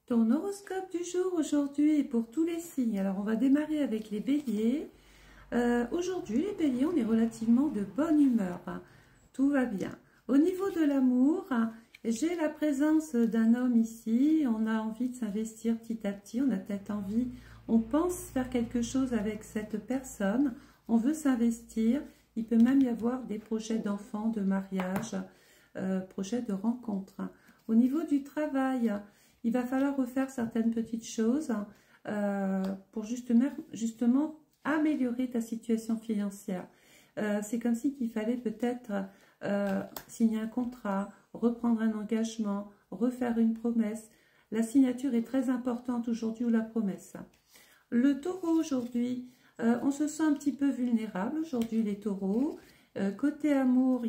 Ton horoscope du jour aujourd'hui est pour tous les signes. Alors on va démarrer avec les béliers. Aujourd'hui les béliers, on est relativement de bonne humeur. Tout va bien. Au niveau de l'amour, j'ai la présence d'un homme ici. On a envie de s'investir petit à petit. On a peut-être envie, on pense faire quelque chose avec cette personne. On veut s'investir. Il peut même y avoir des projets d'enfants, de mariage, projets de rencontre. Au niveau du travail, il va falloir refaire certaines petites choses pour justement améliorer ta situation financière. C'est comme si qu'il fallait peut-être signer un contrat, reprendre un engagement, refaire une promesse. La signature est très importante aujourd'hui, ou la promesse. Le taureau aujourd'hui, on se sent un petit peu vulnérable aujourd'hui les taureaux. Côté amour,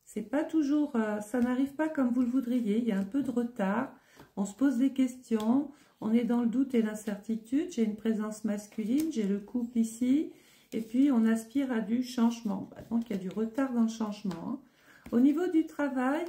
c'est pas toujours, ça n'arrive pas comme vous le voudriez, il y a un peu de retard, on se pose des questions, on est dans le doute et l'incertitude, j'ai une présence masculine, j'ai le couple ici, et puis on aspire à du changement, donc il y a du retard dans le changement. Au niveau du travail,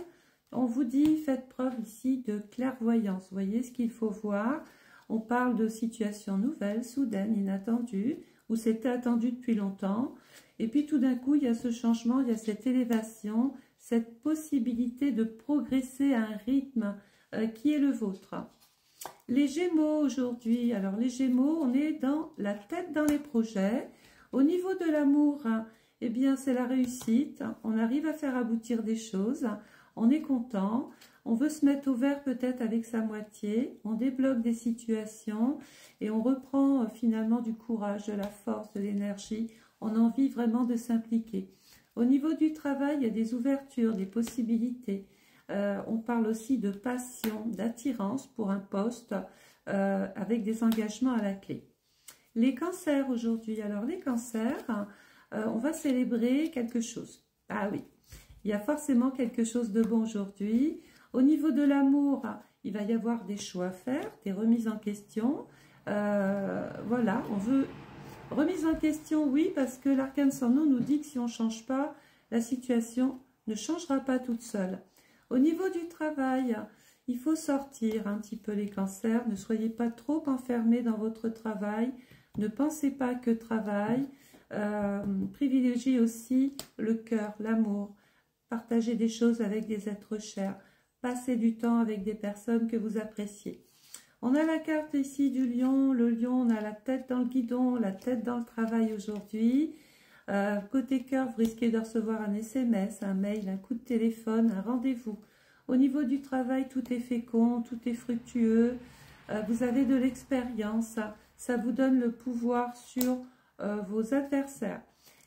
on vous dit, faites preuve ici de clairvoyance, vous voyez ce qu'il faut voir, on parle de situations nouvelles, soudaines, inattendues, ou c'était attendu depuis longtemps, et puis tout d'un coup il y a ce changement, il y a cette élévation, cette possibilité de progresser à un rythme qui est le vôtre. Les Gémeaux aujourd'hui, alors les Gémeaux, on est dans la tête dans les projets. Au niveau de l'amour, eh bien c'est la réussite, on arrive à faire aboutir des choses, on est content, on veut se mettre au vert peut-être avec sa moitié, on débloque des situations et on reprend finalement du courage, de la force, de l'énergie, on a envie vraiment de s'impliquer. Au niveau du travail, il y a des ouvertures, des possibilités. On parle aussi de passion, d'attirance pour un poste avec des engagements à la clé. Les cancers aujourd'hui, alors les cancers, on va célébrer quelque chose. Ah oui, il y a forcément quelque chose de bon aujourd'hui. Au niveau de l'amour, il va y avoir des choix à faire, des remises en question. Voilà, on veut... Remise en question, oui, parce que l'arcane sans nom nous dit que si on ne change pas, la situation ne changera pas toute seule. Au niveau du travail, il faut sortir un petit peu les cancers. Ne soyez pas trop enfermés dans votre travail. Ne pensez pas que travail. Privilégiez aussi le cœur, l'amour. Partagez des choses avec des êtres chers. Passez du temps avec des personnes que vous appréciez. On a la carte ici du lion. Le lion, on a la tête dans le guidon, la tête dans le travail aujourd'hui. Côté cœur, vous risquez de recevoir un SMS, un mail, un coup de téléphone, un rendez-vous. Au niveau du travail, tout est fécond, tout est fructueux. Vous avez de l'expérience. Ça vous donne le pouvoir sur vos adversaires.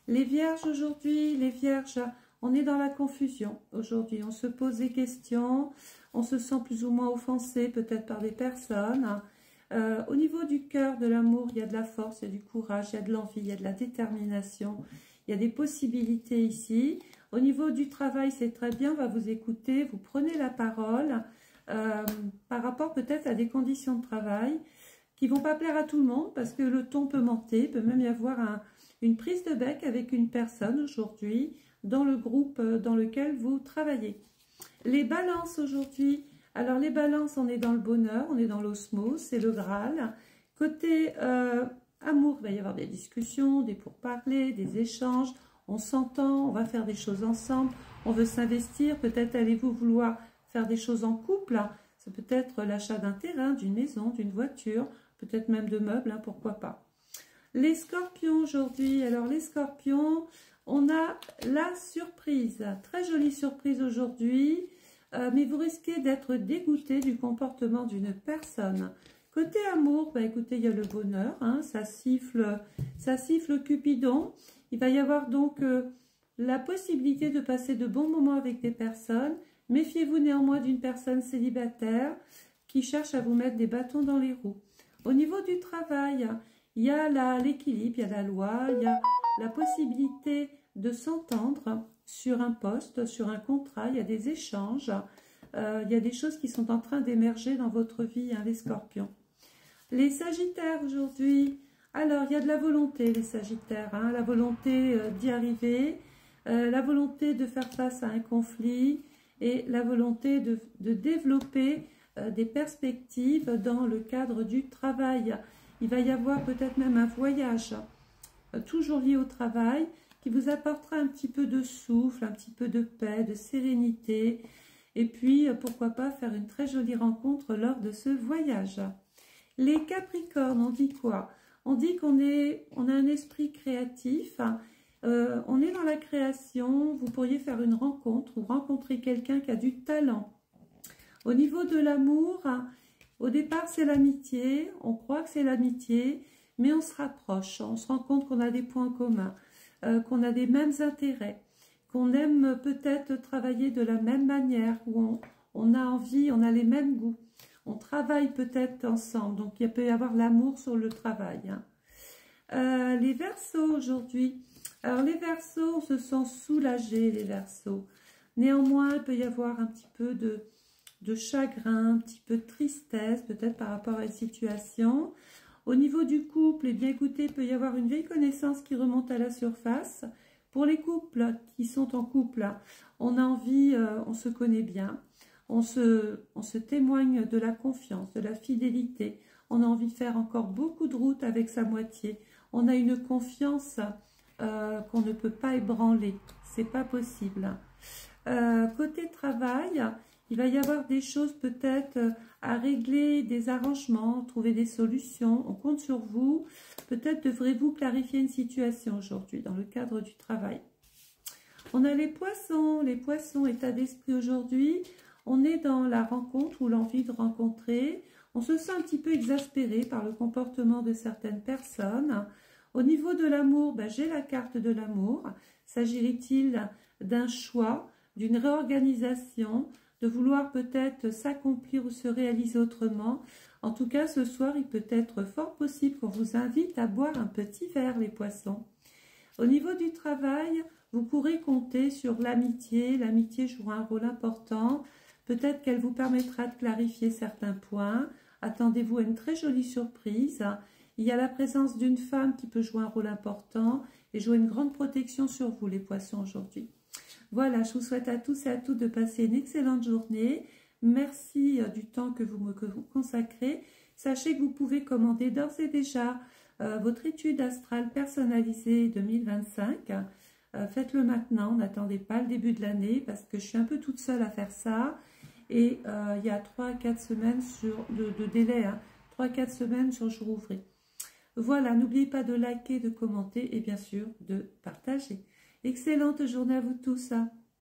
Les vierges aujourd'hui, les vierges, on est dans la confusion. Aujourd'hui, on se pose des questions. On se sent plus ou moins offensé peut-être par des personnes. Au niveau du cœur, de l'amour, il y a de la force, il y a du courage, il y a de l'envie, il y a de la détermination. Il y a des possibilités ici. Au niveau du travail, c'est très bien, on va vous écouter, vous prenez la parole par rapport peut-être à des conditions de travail qui ne vont pas plaire à tout le monde parce que le ton peut monter, il peut même y avoir une prise de bec avec une personne aujourd'hui dans le groupe dans lequel vous travaillez. Les balances aujourd'hui, alors les balances, on est dans le bonheur, on est dans l'osmose, c'est le Graal. Côté amour, il va y avoir des discussions, des pourparlers, des échanges, on s'entend, on va faire des choses ensemble, on veut s'investir, peut-être allez-vous vouloir faire des choses en couple, c'est peut-être l'achat d'un terrain, d'une maison, d'une voiture, peut-être même de meubles, pourquoi pas. Les scorpions aujourd'hui, alors les scorpions, on a la surprise, très jolie surprise aujourd'hui, mais vous risquez d'être dégoûté du comportement d'une personne. Côté amour, écoutez, il y a le bonheur, ça siffle Cupidon. Il va y avoir donc la possibilité de passer de bons moments avec des personnes. Méfiez-vous néanmoins d'une personne célibataire qui cherche à vous mettre des bâtons dans les roues. Au niveau du travail, il y a l'équilibre, il y a la loi, il y a la possibilité de s'entendre sur un poste, sur un contrat, il y a des échanges, il y a des choses qui sont en train d'émerger dans votre vie, les scorpions. Les sagittaires aujourd'hui, alors il y a de la volonté les sagittaires, la volonté d'y arriver, la volonté de faire face à un conflit et la volonté de développer des perspectives dans le cadre du travail. Il va y avoir peut-être même un voyage, toujours lié au travail, qui vous apportera un petit peu de souffle, un petit peu de paix, de sérénité. Et puis, pourquoi pas faire une très jolie rencontre lors de ce voyage. Les Capricornes, on dit quoi? On dit on a un esprit créatif, on est dans la création, vous pourriez faire une rencontre ou rencontrer quelqu'un qui a du talent. Au niveau de l'amour, au départ c'est l'amitié, on croit que c'est l'amitié, mais on se rapproche, on se rend compte qu'on a des points communs, qu'on a des mêmes intérêts, qu'on aime peut-être travailler de la même manière, où on a envie, on a les mêmes goûts. On travaille peut-être ensemble, donc il peut y avoir l'amour sur le travail. Les Verseaux aujourd'hui. Alors les Verseaux se sont soulagés, les Verseaux. Néanmoins, il peut y avoir un petit peu de chagrin, un petit peu de tristesse, peut-être par rapport à une situation. Au niveau du couple, eh bien écoutez, il peut y avoir une vieille connaissance qui remonte à la surface. Pour les couples qui sont en couple, on a envie, on se connaît bien. On se témoigne de la confiance, de la fidélité. On a envie de faire encore beaucoup de route avec sa moitié. On a une confiance qu'on ne peut pas ébranler. C'est pas possible. Côté travail, il va y avoir des choses peut-être à régler, des arrangements, trouver des solutions. On compte sur vous. Peut-être devrez-vous clarifier une situation aujourd'hui dans le cadre du travail. On a les poissons. Les poissons, état d'esprit aujourd'hui. On est dans la rencontre ou l'envie de rencontrer. On se sent un petit peu exaspéré par le comportement de certaines personnes. Au niveau de l'amour, ben, j'ai la carte de l'amour. S'agirait-il d'un choix, d'une réorganisation, de vouloir peut-être s'accomplir ou se réaliser autrement? En tout cas, ce soir, il peut être fort possible qu'on vous invite à boire un petit verre, les poissons. Au niveau du travail, vous pourrez compter sur l'amitié. L'amitié jouera un rôle important. Peut-être qu'elle vous permettra de clarifier certains points. Attendez-vous à une très jolie surprise. Il y a la présence d'une femme qui peut jouer un rôle important et jouer une grande protection sur vous, les poissons, aujourd'hui. Voilà, je vous souhaite à tous et à toutes de passer une excellente journée. Merci du temps que vous me consacrez. Sachez que vous pouvez commander d'ores et déjà votre étude astrale personnalisée 2025. Faites-le maintenant, n'attendez pas le début de l'année parce que je suis un peu toute seule à faire ça. Et il y a 3 à 4 semaines de délai, hein, 3 à 4 semaines sur jour ouvré. Voilà, n'oubliez pas de liker, de commenter et bien sûr de partager. Excellente journée à vous tous.